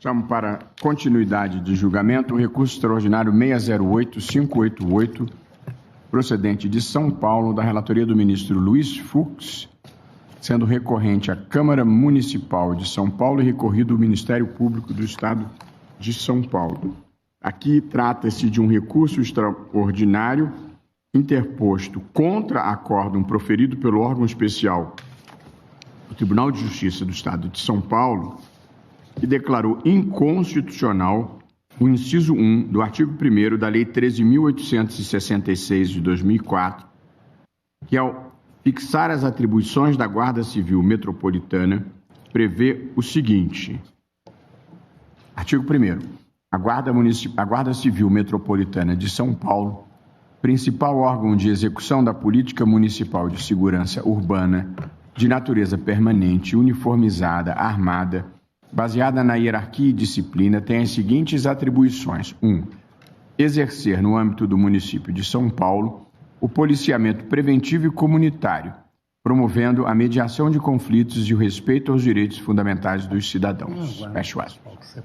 Chamo para continuidade de julgamento o recurso extraordinário 608588, procedente de São Paulo, da relatoria do ministro Luiz Fux, sendo recorrente à Câmara Municipal de São Paulo e recorrido ao Ministério Público do Estado de São Paulo. Aqui trata-se de um recurso extraordinário interposto contra acórdão proferido pelo órgão especial do Tribunal de Justiça do Estado de São Paulo, que declarou inconstitucional o inciso 1 do artigo 1º da Lei 13.866 de 2004, que, ao fixar as atribuições da Guarda Civil Metropolitana, prevê o seguinte. Artigo 1º. A Guarda Civil Metropolitana de São Paulo, principal órgão de execução da política municipal de segurança urbana, de natureza permanente, uniformizada, armada, baseada na hierarquia e disciplina, tem as seguintes atribuições. 1. Exercer, no âmbito do município de São Paulo, o policiamento preventivo e comunitário, promovendo a mediação de conflitos e o respeito aos direitos fundamentais dos cidadãos. Fecho aspas.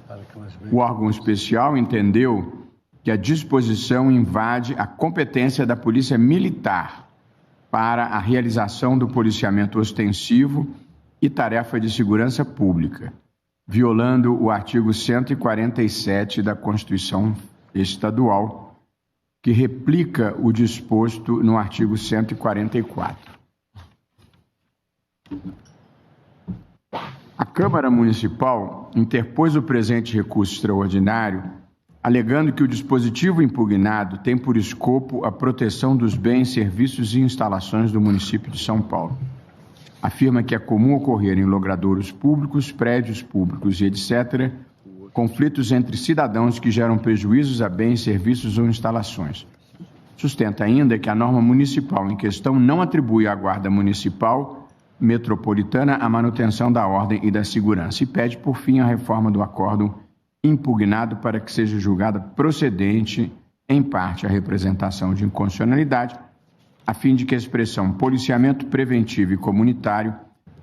O órgão especial entendeu que a disposição invade a competência da Polícia Militar para a realização do policiamento ostensivo e tarefa de segurança pública, violando o artigo 147 da Constituição Estadual, que replica o disposto no artigo 144. A Câmara Municipal interpôs o presente recurso extraordinário, alegando que o dispositivo impugnado tem por escopo a proteção dos bens, serviços e instalações do município de São Paulo. Afirma que é comum ocorrer em logradouros públicos, prédios públicos e etc., conflitos entre cidadãos que geram prejuízos a bens, serviços ou instalações. Sustenta ainda que a norma municipal em questão não atribui à Guarda Municipal Metropolitana a manutenção da ordem e da segurança e pede, por fim, a reforma do acórdão impugnado para que seja julgada procedente, em parte, a representação de inconstitucionalidade, a fim de que a expressão policiamento preventivo e comunitário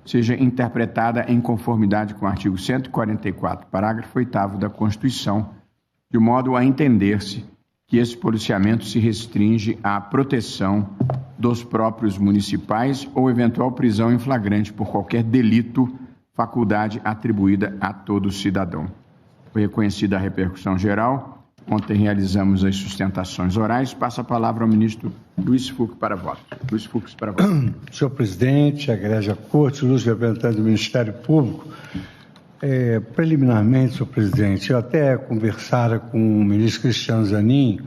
seja interpretada em conformidade com o artigo 144, parágrafo 8º da Constituição, de modo a entender-se que esse policiamento se restringe à proteção dos próprios municipais ou eventual prisão em flagrante por qualquer delito, faculdade atribuída a todo cidadão. Foi reconhecida a repercussão geral. Ontem realizamos as sustentações orais. Passa a palavra ao ministro Luiz Fux para voto. Luiz Fux para voto. Senhor presidente, egrégia corte, ilustres representantes do Ministério Público, preliminarmente, senhor presidente, eu até conversara com o ministro Cristiano Zanin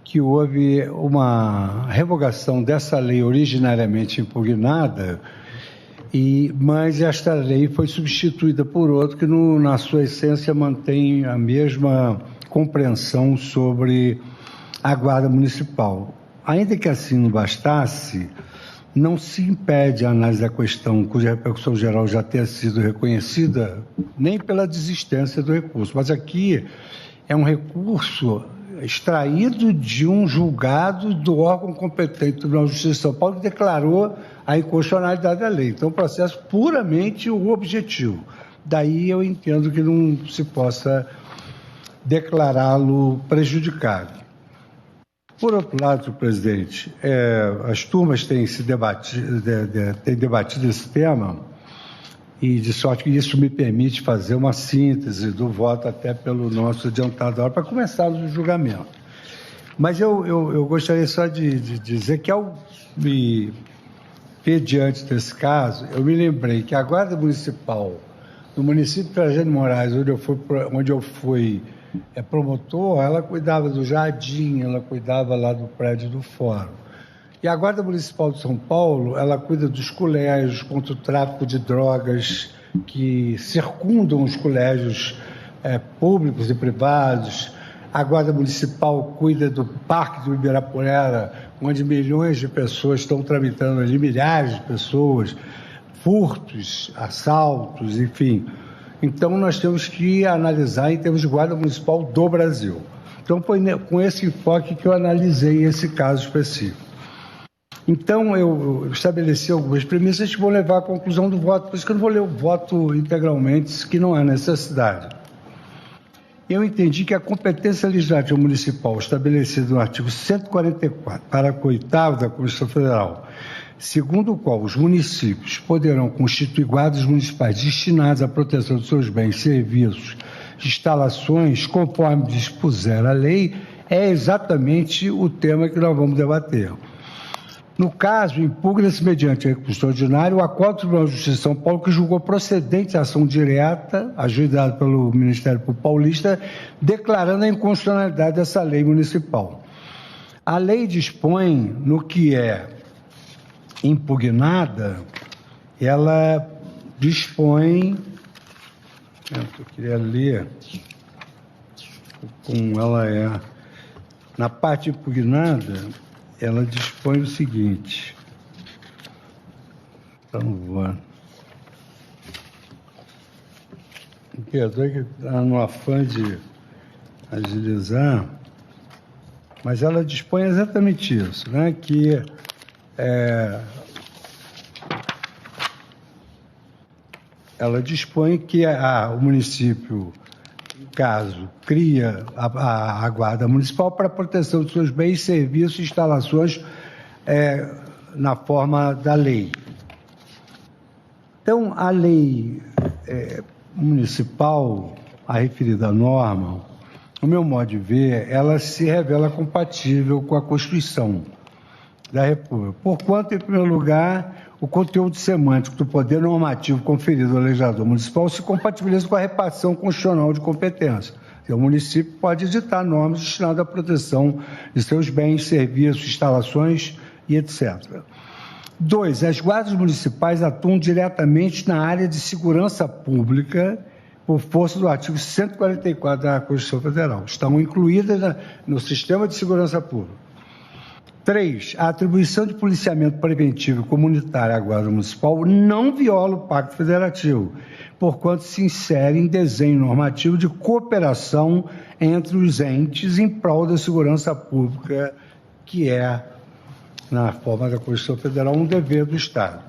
que houve uma revogação dessa lei originariamente impugnada, mas esta lei foi substituída por outra que, na sua essência, mantém a mesma compreensão sobre a Guarda Municipal. Ainda que assim não bastasse, não se impede a análise da questão, cuja repercussão geral já tenha sido reconhecida, nem pela desistência do recurso. Mas aqui é um recurso extraído de um julgado do órgão competente do Tribunal de Justiça de São Paulo, que declarou a inconstitucionalidade da lei. Então, um processo puramente objetivo. Daí eu entendo que não se possa declará-lo prejudicado. Por outro lado, senhor presidente, as turmas têm debatido esse tema, e de sorte que isso me permite fazer uma síntese do voto até pelo nosso adiantado da hora, para começarmos o julgamento. Mas eu gostaria só de dizer que, ao me ver diante desse caso, eu me lembrei que a Guarda Municipal do município de Trajano de Moraes, onde eu fui promotor, ela cuidava do jardim, ela cuidava lá do prédio do fórum. E a Guarda Municipal de São Paulo, ela cuida dos colégios contra o tráfico de drogas que circundam os colégios públicos e privados. A Guarda Municipal cuida do Parque do Ibirapuera, onde milhões de pessoas estão tramitando ali, milhares de pessoas, furtos, assaltos, enfim. Então, nós temos que analisar em termos de Guarda Municipal do Brasil. Então, foi com esse enfoque que eu analisei esse caso específico. Então, eu estabeleci algumas premissas que vão levar à conclusão do voto, por isso que eu não vou ler o voto integralmente, que não há necessidade. eu entendi que a competência legislativa municipal estabelecida no artigo 144, parágrafo 8º da Constituição Federal, segundo o qual os municípios poderão constituir guardas municipais destinados à proteção de seus bens, serviços, instalações, conforme dispuser a lei, é exatamente o tema que nós vamos debater. No caso, impugna-se mediante recurso extraordinário o acordo do Tribunal de Justiça de São Paulo, que julgou procedente a ação direta, ajuizada pelo Ministério Público Paulista, declarando a inconstitucionalidade dessa lei municipal. A lei dispõe, no que é impugnada, ela dispõe, eu queria ler como ela é, na parte impugnada, ela dispõe o seguinte, perdoe que está no afã de agilizar, mas ela dispõe exatamente isso, né, que ela dispõe que o município, em caso, cria a guarda municipal para a proteção de seus bens, serviços e instalações na forma da lei. Então, a lei municipal, a referida norma, no meu modo de ver, ela se revela compatível com a Constituição da República, porquanto, em primeiro lugar, o conteúdo semântico do poder normativo conferido ao legislador municipal se compatibiliza com a repartição constitucional de competência. O município pode editar normas destinadas à proteção de seus bens, serviços, instalações e etc. 2. As guardas municipais atuam diretamente na área de segurança pública por força do artigo 144 da Constituição Federal. Estão incluídas no sistema de segurança pública. 3. A atribuição de policiamento preventivo e comunitário à Guarda Municipal não viola o Pacto Federativo, porquanto se insere em desenho normativo de cooperação entre os entes em prol da segurança pública, que é, na forma da Constituição Federal, um dever do Estado.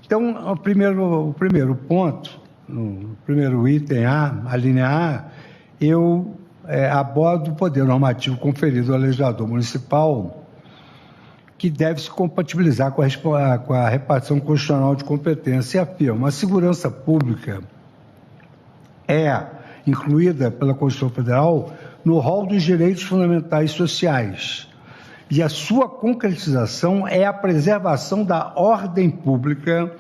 Então, o primeiro ponto, no primeiro item a linha A, eu abordo o poder normativo conferido ao legislador municipal, que deve se compatibilizar com a repartição constitucional de competência, e afirma: a segurança pública é incluída pela Constituição Federal no rol dos direitos fundamentais sociais, e a sua concretização é a preservação da ordem pública,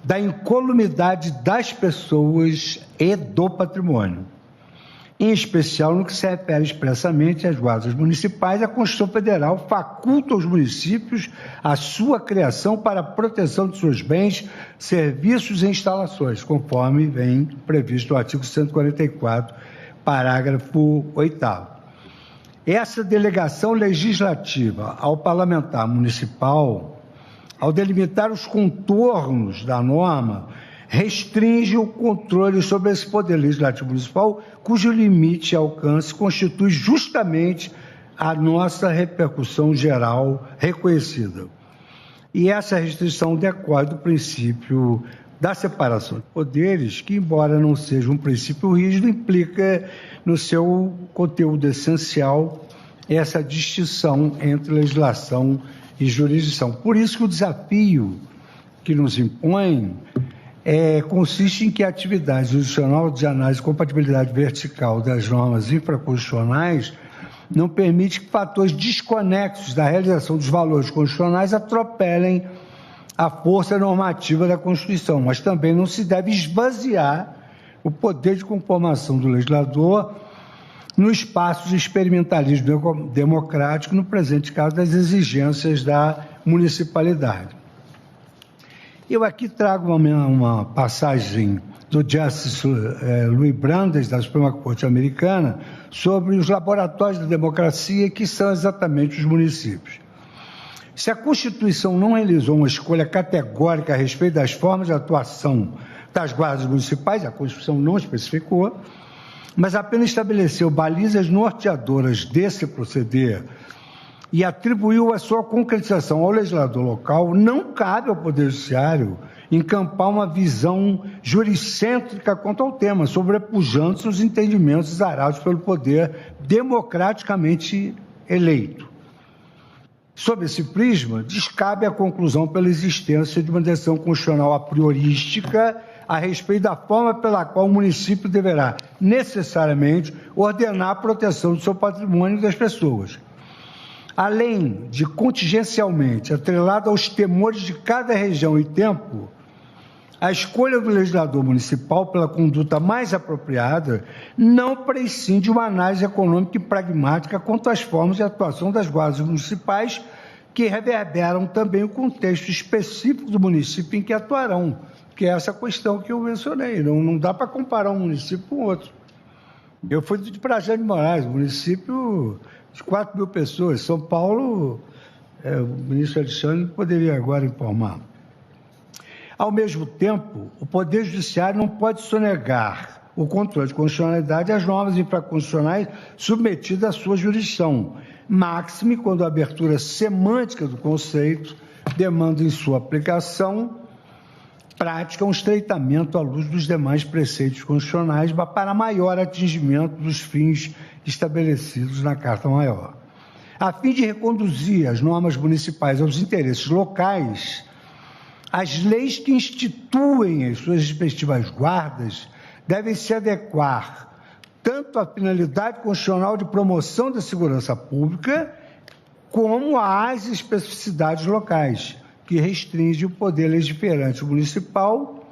da incolumidade das pessoas e do patrimônio. Em especial no que se refere expressamente às guardas municipais, a Constituição Federal faculta aos municípios a sua criação para a proteção de seus bens, serviços e instalações, conforme vem previsto no artigo 144, parágrafo 8º. Essa delegação legislativa ao parlamentar municipal, ao delimitar os contornos da norma, restringe o controle sobre esse poder legislativo municipal, cujo limite e alcance constitui justamente a nossa repercussão geral reconhecida. E essa restrição decorre do princípio da separação de poderes, que, embora não seja um princípio rígido, implica no seu conteúdo essencial essa distinção entre legislação e jurisdição. Por isso que o desafio que nos impõe consiste em que a atividade jurisdicional de análise de compatibilidade vertical das normas infraconstitucionais não permite que fatores desconexos da realização dos valores constitucionais atropelem a força normativa da Constituição, mas também não se deve esvaziar o poder de conformação do legislador no espaço de experimentalismo democrático, no presente caso das exigências da municipalidade. Eu aqui trago uma passagem do Justice Louis Brandeis, da Suprema Corte Americana, sobre os laboratórios da democracia, que são exatamente os municípios. Se a Constituição não realizou uma escolha categórica a respeito das formas de atuação das guardas municipais, a Constituição não especificou, mas apenas estabeleceu balizas norteadoras desse proceder e atribuiu a sua concretização ao legislador local, não cabe ao Poder Judiciário encampar uma visão juricêntrica quanto ao tema, sobrepujando os entendimentos exarados pelo poder democraticamente eleito. Sob esse prisma, descabe a conclusão pela existência de uma decisão constitucional a priorística a respeito da forma pela qual o município deverá necessariamente ordenar a proteção do seu patrimônio e das pessoas. Além de contingencialmente atrelado aos temores de cada região e tempo, a escolha do legislador municipal pela conduta mais apropriada não prescinde de uma análise econômica e pragmática quanto às formas de atuação das guardas municipais, que reverberam também o contexto específico do município em que atuarão, que é essa questão que eu mencionei. Não dá para comparar um município com outro. Eu fui de Trajano de Moraes, município de 4 mil pessoas. São Paulo, o ministro Alexandre poderia agora informar. Ao mesmo tempo, o Poder Judiciário não pode sonegar o controle de constitucionalidade às normas infraconstitucionais submetidas à sua jurisdição, máxime quando a abertura semântica do conceito demanda em sua aplicação prática um estreitamento à luz dos demais preceitos constitucionais para maior atingimento dos fins estabelecidos na Carta Maior. A fim de reconduzir as normas municipais aos interesses locais, as leis que instituem as suas respectivas guardas devem se adequar tanto à finalidade constitucional de promoção da segurança pública, como às especificidades locais, que restringe o poder legiferante municipal,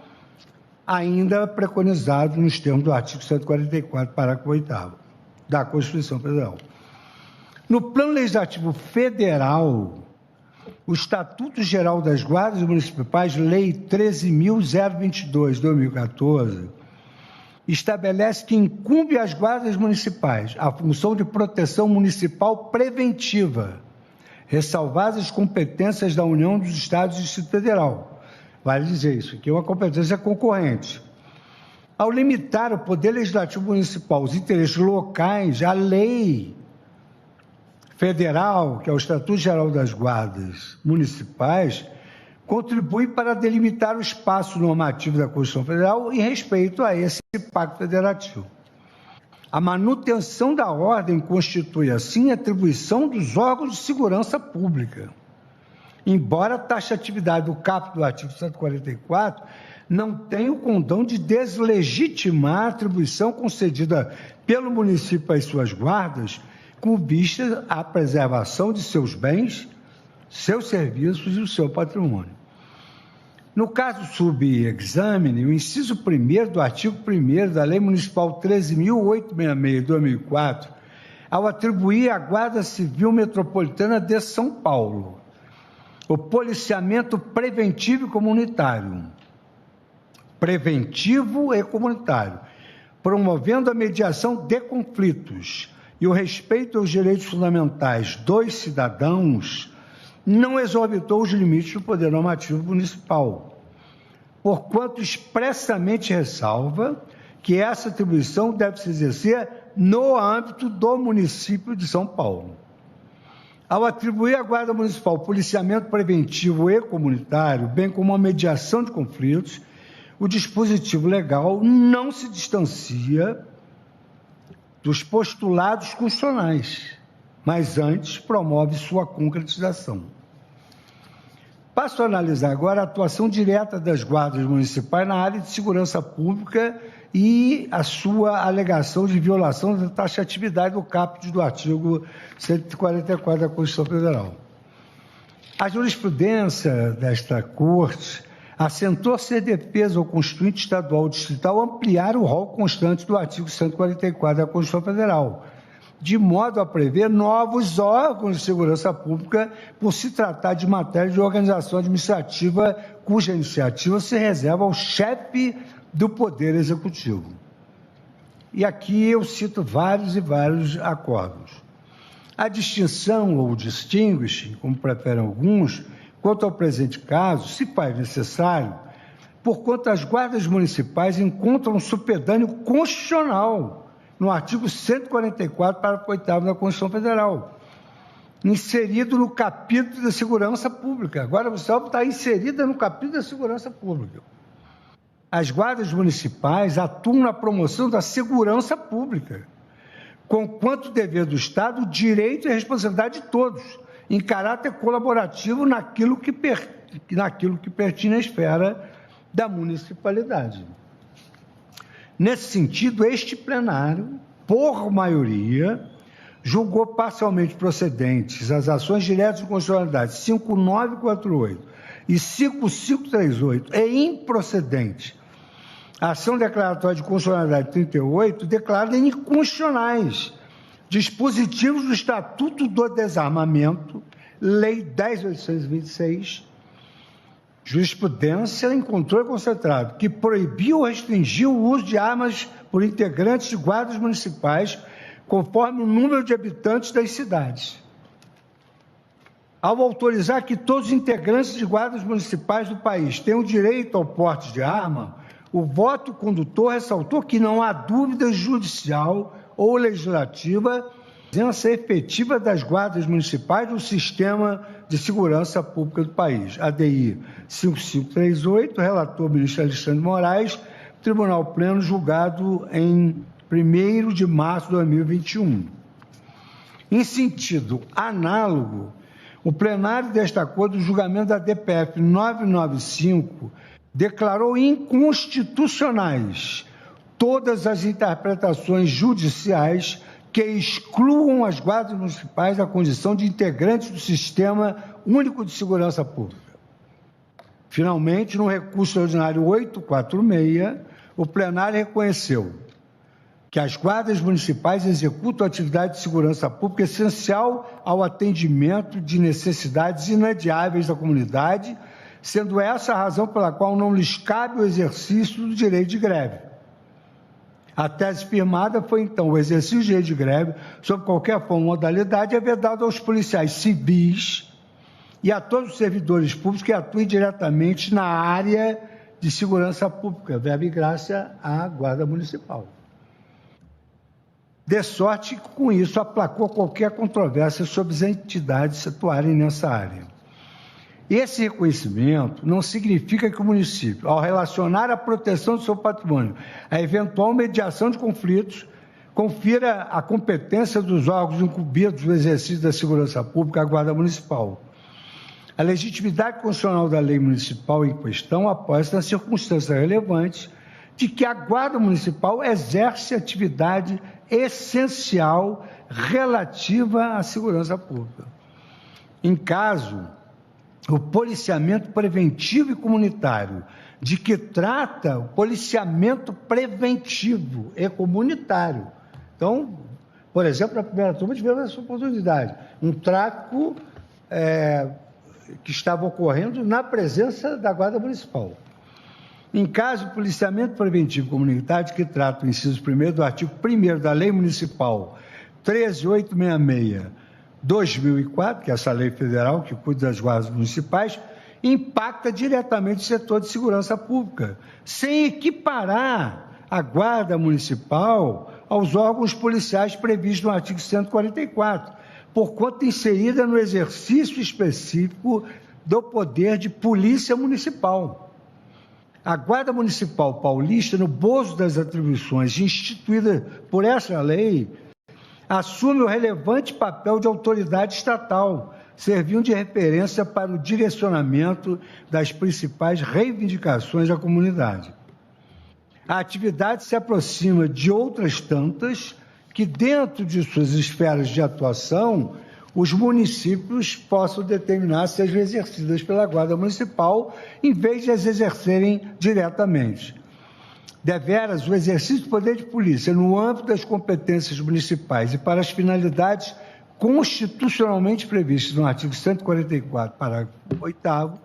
ainda preconizado nos termos do artigo 144, parágrafo 8º da Constituição Federal. No plano legislativo federal, o Estatuto Geral das Guardas Municipais, Lei 13.022, 2014, estabelece que incumbe às guardas municipais a função de proteção municipal preventiva, ressalvadas as competências da União, dos Estados e do Distrito Federal. Vale dizer isso, que é uma competência concorrente. Ao limitar o poder legislativo municipal aos interesses locais, a lei federal, que é o Estatuto Geral das Guardas Municipais, contribui para delimitar o espaço normativo da Constituição Federal em respeito a esse pacto federativo. A manutenção da ordem constitui, assim, a atribuição dos órgãos de segurança pública. Embora a taxatividade do caput do artigo 144 não tenha o condão de deslegitimar a atribuição concedida pelo município às suas guardas, com vista à preservação de seus bens, seus serviços e o seu patrimônio. No caso subexame, o inciso 1º do artigo 1º da Lei Municipal 13.866, de 2004, ao atribuir à Guarda Civil Metropolitana de São Paulo o policiamento preventivo e comunitário, promovendo a mediação de conflitos e o respeito aos direitos fundamentais dos cidadãos, não exorbitou os limites do poder normativo municipal, porquanto expressamente ressalva que essa atribuição deve se exercer no âmbito do município de São Paulo. Ao atribuir à Guarda Municipal policiamento preventivo e comunitário, bem como a mediação de conflitos, o dispositivo legal não se distancia dos postulados constitucionais, mas antes promove sua concretização. Passo a analisar agora a atuação direta das guardas municipais na área de segurança pública e a sua alegação de violação da taxatividade do caput do artigo 144 da Constituição Federal. A jurisprudência desta Corte assentou ser defesa ao Constituinte Estadual ou Distrital ampliar o rol constante do artigo 144 da Constituição Federal, de modo a prever novos órgãos de segurança pública por se tratar de matéria de organização administrativa cuja iniciativa se reserva ao chefe do Poder Executivo. E aqui eu cito vários acordos. A distinção ou distinguish, como preferem alguns, quanto ao presente caso, se faz necessário, porquanto as guardas municipais encontram um supedâneo constitucional no artigo 144, parágrafo 8º da Constituição Federal, inserido no capítulo da segurança pública. A Guarda Municipal está inserida no capítulo da segurança pública. As guardas municipais atuam na promoção da segurança pública, conquanto dever do Estado, o direito e a responsabilidade de todos, em caráter colaborativo naquilo que pertine à esfera da municipalidade. Nesse sentido, este plenário, por maioria, julgou parcialmente procedentes as ações diretas de constitucionalidade 5948 e 5538 e improcedente a ação declaratória de constitucionalidade 38, declarada inconstitucionais dispositivos do Estatuto do Desarmamento, Lei 10.826, jurisprudência em controle concentrado, que proibiu ou restringiu o uso de armas por integrantes de guardas municipais conforme o número de habitantes das cidades. Ao autorizar que todos os integrantes de guardas municipais do país tenham direito ao porte de arma, o voto condutor ressaltou que não há dúvida judicial ou legislativa da presença efetiva das guardas municipais no sistema de segurança pública do país. ADI 5538, relator ministro Alexandre Moraes, Tribunal Pleno, julgado em 1º de março de 2021. Em sentido análogo, o plenário destacou do julgamento da DPF 995, declarou inconstitucionais todas as interpretações judiciais que excluam as guardas municipais da condição de integrantes do Sistema Único de Segurança Pública. Finalmente, no recurso ordinário 846, o plenário reconheceu que as guardas municipais executam atividade de segurança pública essencial ao atendimento de necessidades inadiáveis da comunidade, sendo essa a razão pela qual não lhes cabe o exercício do direito de greve. A tese firmada foi, então, o exercício do direito de greve, sob qualquer forma ou modalidade, é vedado aos policiais civis e a todos os servidores públicos que atuem diretamente na área de segurança pública, verba e graça à Guarda Municipal. De sorte que, com isso, aplacou qualquer controvérsia sobre as entidades atuarem nessa área. Esse reconhecimento não significa que o município, ao relacionar a proteção do seu patrimônio à eventual mediação de conflitos, confira a competência dos órgãos incumbidos do exercício da segurança pública à Guarda Municipal. A legitimidade constitucional da lei municipal em questão apoia-se nas circunstâncias relevantes de que a Guarda Municipal exerce atividade essencial relativa à segurança pública. Em caso, o policiamento preventivo e comunitário, de que trata o policiamento preventivo e comunitário. Então, por exemplo, na primeira turma tivemos essa oportunidade, um tráfico que estava ocorrendo na presença da Guarda Municipal. Em caso de policiamento preventivo e comunitário, que trata o inciso 1º do artigo 1º da Lei Municipal 13.866/2004, que é essa lei federal que cuida das guardas municipais, impacta diretamente o setor de segurança pública, sem equiparar a Guarda Municipal aos órgãos policiais previstos no artigo 144, porquanto inserida no exercício específico do poder de polícia municipal. A Guarda Municipal Paulista, no bojo das atribuições instituídas por essa lei, assume o relevante papel de autoridade estatal, servindo de referência para o direcionamento das principais reivindicações da comunidade. A atividade se aproxima de outras tantas que, dentro de suas esferas de atuação, os municípios possam determinar sejam exercidas pela Guarda Municipal, em vez de as exercerem diretamente. Deveras, o exercício do poder de polícia no âmbito das competências municipais e para as finalidades constitucionalmente previstas no artigo 144, parágrafo 8º,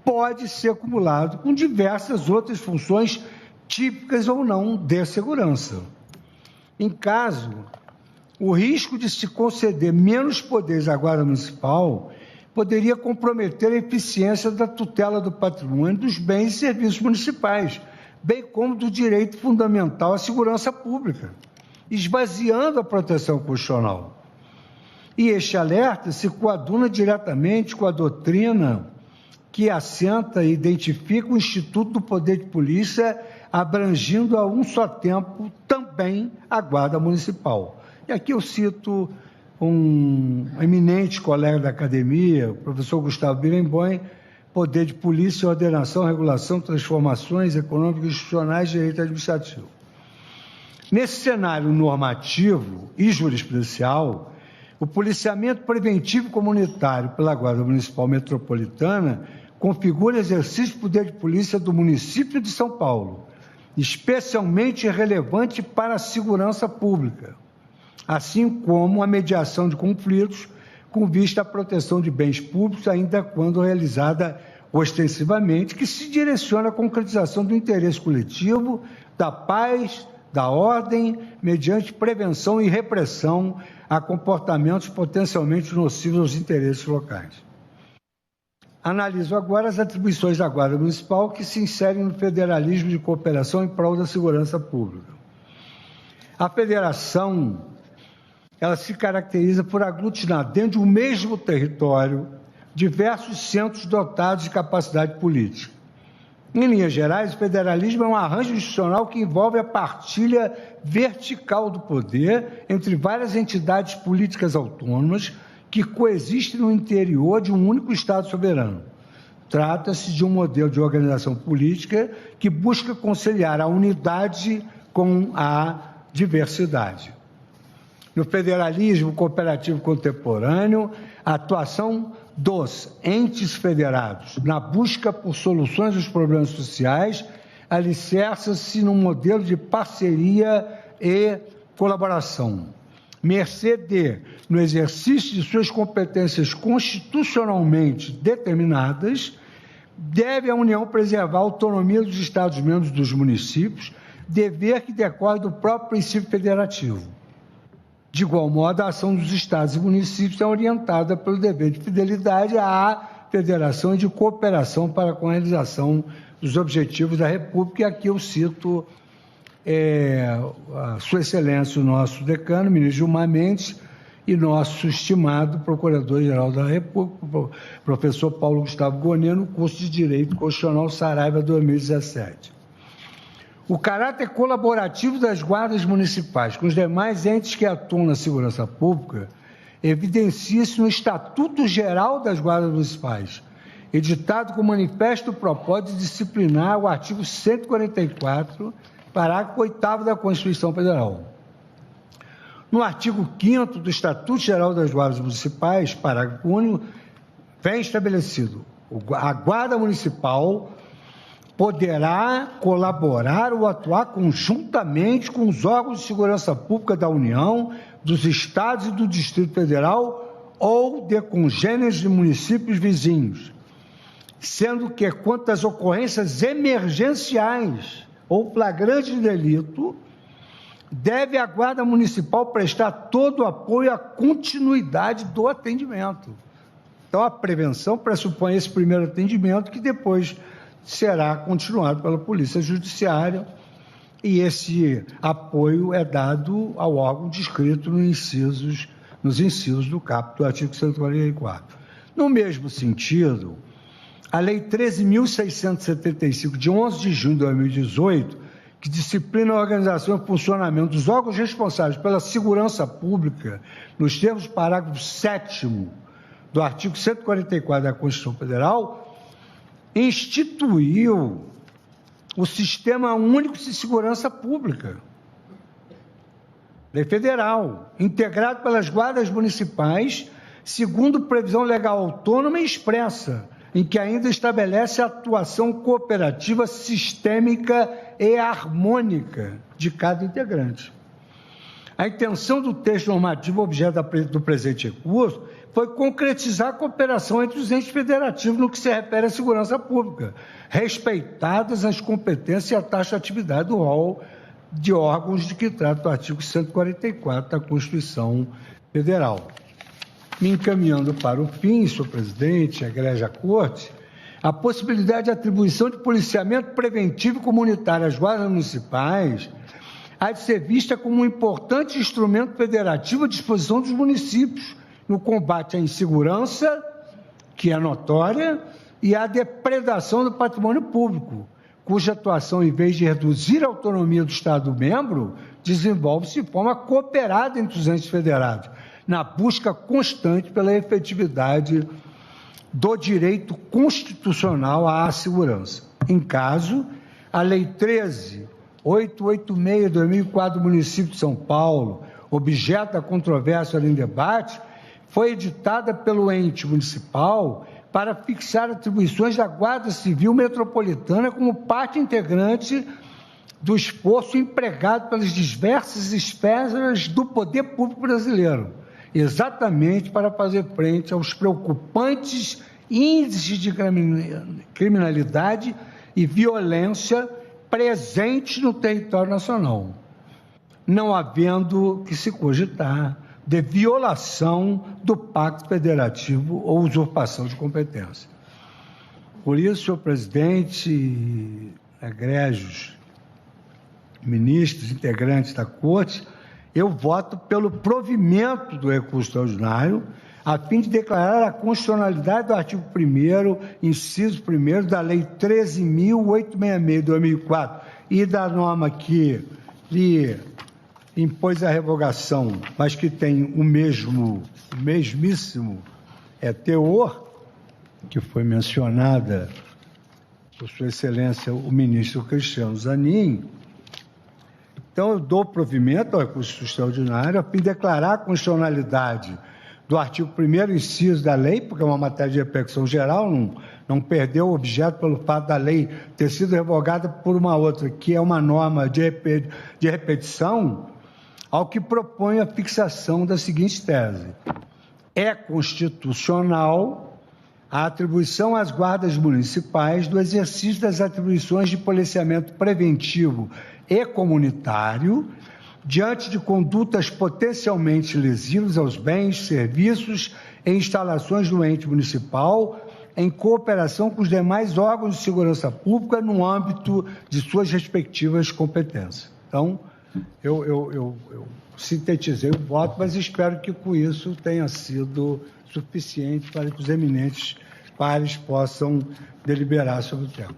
pode ser acumulado com diversas outras funções típicas ou não de segurança. Em caso, o risco de se conceder menos poderes à Guarda Municipal poderia comprometer a eficiência da tutela do patrimônio, dos bens e serviços municipais, bem como do direito fundamental à segurança pública, esvaziando a proteção constitucional. E este alerta se coaduna diretamente com a doutrina que assenta e identifica o Instituto do Poder de Polícia, abrangindo a um só tempo também a Guarda Municipal. E aqui eu cito um eminente colega da academia, o professor Gustavo Birenboim, Poder de Polícia, Ordenação, Regulação, Transformações Econômicas, Institucionais e Direito Administrativo. Nesse cenário normativo e jurisprudencial, o policiamento preventivo comunitário pela Guarda Municipal Metropolitana configura exercício do poder de polícia do município de São Paulo, especialmente relevante para a segurança pública, assim como a mediação de conflitos com vista à proteção de bens públicos, ainda quando realizada ostensivamente, que se direciona à concretização do interesse coletivo, da paz, da ordem, mediante prevenção e repressão a comportamentos potencialmente nocivos aos interesses locais. Analiso agora as atribuições da Guarda Municipal que se inserem no federalismo de cooperação em prol da segurança pública. A federação, ela se caracteriza por aglutinar dentro de um mesmo território diversos centros dotados de capacidade política. Em linhas gerais, o federalismo é um arranjo institucional que envolve a partilha vertical do poder entre várias entidades políticas autônomas que coexistem no interior de um único Estado soberano. Trata-se de um modelo de organização política que busca conciliar a unidade com a diversidade. No federalismo cooperativo contemporâneo, a atuação dos entes federados na busca por soluções dos problemas sociais alicerça-se num modelo de parceria e colaboração, mercê de, no exercício de suas competências constitucionalmente determinadas, deve a União preservar a autonomia dos Estados-membros dos municípios, dever que decorre do próprio princípio federativo. De igual modo, a ação dos estados e municípios é orientada pelo dever de fidelidade à federação e de cooperação para com a realização dos objetivos da República. E aqui eu cito a Sua Excelência, o nosso decano, ministro Gilmar Mendes, e nosso estimado Procurador-Geral da República, professor Paulo Gustavo Gonet, no curso de Direito Constitucional Saraiva 2017. O caráter colaborativo das guardas municipais com os demais entes que atuam na segurança pública evidencia-se no Estatuto Geral das Guardas Municipais, editado com manifesto propósito de disciplinar o artigo 144, parágrafo 8º da Constituição Federal. No artigo 5º do Estatuto Geral das Guardas Municipais, parágrafo único, vem estabelecido: a Guarda Municipal poderá colaborar ou atuar conjuntamente com os órgãos de segurança pública da União, dos Estados e do Distrito Federal ou de congêneres de municípios vizinhos, sendo que, quanto às ocorrências emergenciais ou flagrantes de delito, deve a Guarda Municipal prestar todo o apoio à continuidade do atendimento. Então, a prevenção pressupõe esse primeiro atendimento, que depois será continuado pela Polícia Judiciária, e esse apoio é dado ao órgão descrito nos incisos do caput do artigo 144. No mesmo sentido, a Lei 13.675, de 11 de junho de 2018, que disciplina a organização e funcionamento dos órgãos responsáveis pela segurança pública, nos termos do parágrafo 7º do artigo 144 da Constituição Federal, instituiu o Sistema Único de Segurança Pública, lei federal, integrado pelas guardas municipais, segundo previsão legal autônoma e expressa, em que ainda estabelece a atuação cooperativa, sistêmica e harmônica de cada integrante. A intenção do texto normativo objeto do presente recurso foi concretizar a cooperação entre os entes federativos no que se refere à segurança pública, respeitadas as competências e a taxatividade do rol de órgãos de que trata o artigo 144 da Constituição Federal. Me encaminhando para o fim, senhor presidente, egrégia corte, a possibilidade de atribuição de policiamento preventivo comunitário às guardas municipais há de ser vista como um importante instrumento federativo à disposição dos municípios, no combate à insegurança, que é notória, e à depredação do patrimônio público, cuja atuação, em vez de reduzir a autonomia do Estado-membro, desenvolve-se de forma cooperada entre os entes federados, na busca constante pela efetividade do direito constitucional à segurança. Em caso, a Lei 13.886 de 2004 do município de São Paulo, objeto da controvérsia em debate, foi editada pelo ente municipal para fixar atribuições da Guarda Civil Metropolitana como parte integrante do esforço empregado pelas diversas esferas do poder público brasileiro, exatamente para fazer frente aos preocupantes índices de criminalidade e violência presentes no território nacional, não havendo que se cogitar de violação do Pacto Federativo ou usurpação de competência. Por isso, senhor presidente, egrégios ministros, integrantes da Corte, eu voto pelo provimento do recurso extraordinário, a fim de declarar a constitucionalidade do artigo 1º, inciso 1º, da Lei 13.866 de 2004 e da norma que lhe impôs a revogação, mas que tem o mesmíssimo teor, que foi mencionada por Sua Excelência o ministro Cristiano Zanin. Então, eu dou provimento ao recurso extraordinário a fim de declarar a constitucionalidade do artigo 1º, inciso da lei, porque é uma matéria de repercussão geral, não perdeu o objeto pelo fato da lei ter sido revogada por uma outra, que é uma norma de repetição, ao que propõe a fixação da seguinte tese: é constitucional a atribuição às guardas municipais do exercício das atribuições de policiamento preventivo e comunitário diante de condutas potencialmente lesivas aos bens, serviços e instalações do ente municipal, em cooperação com os demais órgãos de segurança pública no âmbito de suas respectivas competências. Então, eu sintetizei o voto, mas espero que com isso tenha sido suficiente para que os eminentes pares possam deliberar sobre o tema.